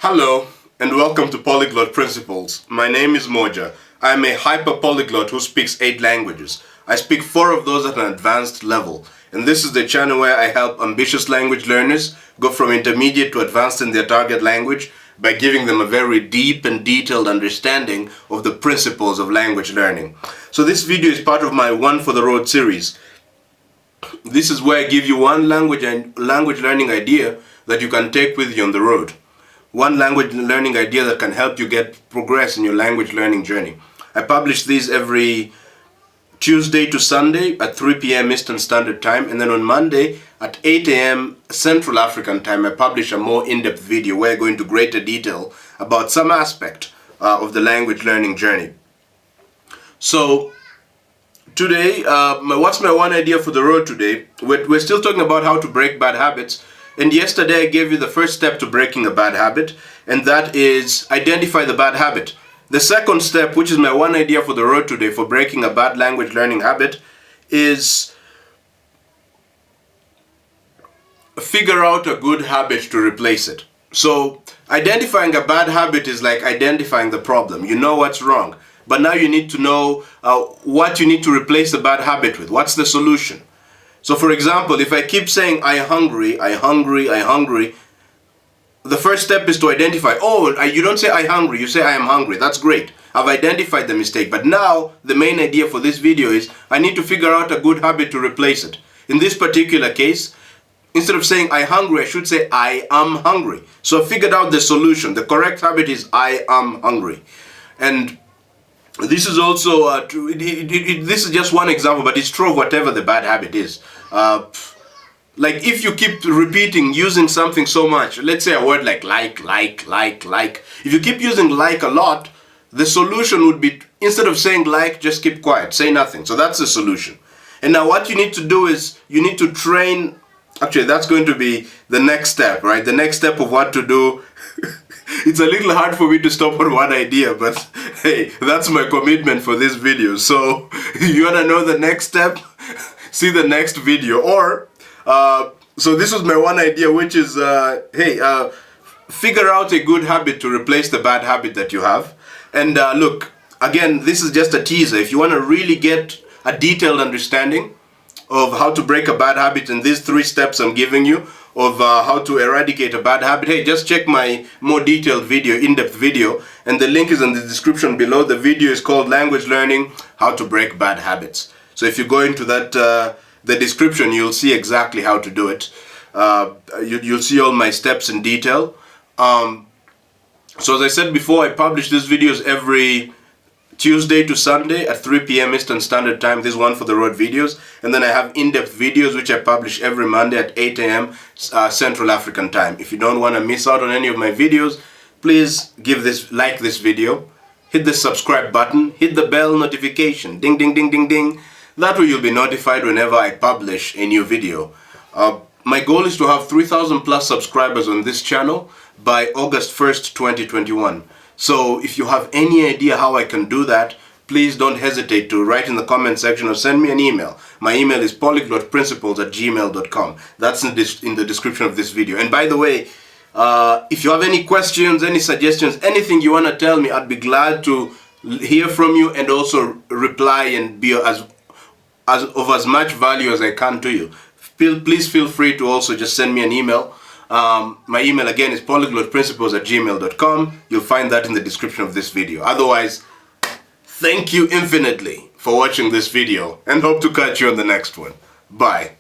Hello and welcome to Polyglot Principles. My name is Modja. I am a hyper-polyglot who speaks 8 languages. I speak 4 of those at an advanced level. And this is the channel where I help ambitious language learners go from intermediate to advanced in their target language by giving them a very deep and detailed understanding of the principles of language learning. So this video is part of my One for the Road series. This is where I give you one language learning idea that you can take with you on the road. One language learning idea that can help you get progress in your language learning journey. I publish these every Tuesday to Sunday at 3 p.m. Eastern Standard Time, and then on Monday at 8 a.m. Central African Time I publish a more in-depth video where I go into greater detail about some aspect of the language learning journey. So today, what's my one idea for the road today? We're still talking about how to break bad habits. And yesterday I gave you the first step to breaking a bad habit, and that is identify the bad habit. The second step, which is my one idea for the road today for breaking a bad language learning habit, is figure out a good habit to replace it. So identifying a bad habit is like identifying the problem. You know what's wrong, but now you need to know what you need to replace the bad habit with. What's the solution? So for example, if I keep saying I hungry, the first step is to identify, you don't say I hungry, you say I am hungry. That's great. I've identified the mistake. But now the main idea for this video is I need to figure out a good habit to replace it. In this particular case, instead of saying I hungry, I should say I am hungry. So I figured out the solution. The correct habit is I am hungry. And this is also, this is just one example, but it's true of whatever the bad habit is. Like if you keep repeating using something so much, let's say a word like. If you keep using like a lot, the solution would be, instead of saying like, just keep quiet, say nothing. So that's the solution. And now what you need to do is, you need to train, actually that's going to be the next step, right? The next step of what to do. It's a little hard for me to stop on one idea, but hey, that's my commitment for this video. So if you want to know the next step, see the next video. Or, so this was my one idea, which is, figure out a good habit to replace the bad habit that you have. And look, again, this is just a teaser. If you want to really get a detailed understanding of how to break a bad habit in these 3 steps I'm giving you, of how to eradicate a bad habit, hey, just check my more detailed video, in-depth video, and the link is in the description below. The video is called Language Learning, How to Break Bad Habits. So if you go into that, the description, you'll see exactly how to do it. You'll see all my steps in detail. So as I said before, I publish these videos every Tuesday to Sunday at 3 p.m. Eastern Standard Time. This is One for the Road videos. And then I have in-depth videos which I publish every Monday at 8 a.m. Central African Time. If you don't want to miss out on any of my videos, please like this video, hit the subscribe button, hit the bell notification, ding, ding, ding, ding, ding. That way you'll be notified whenever I publish a new video. My goal is to have 3,000 plus subscribers on this channel by August 1st, 2021. So if you have any idea how I can do that, please don't hesitate to write in the comment section or send me an email. My email is polyglotprinciples@gmail.com. That's in the description of this video. And by the way, if you have any questions, any suggestions, anything you want to tell me, I'd be glad to hear from you and also reply and be of as much value as I can to you. Please feel free to also just send me an email. My email again is polyglotprinciples@gmail.com. You'll find that in the description of this video. Otherwise, thank you infinitely for watching this video and hope to catch you on the next one. Bye.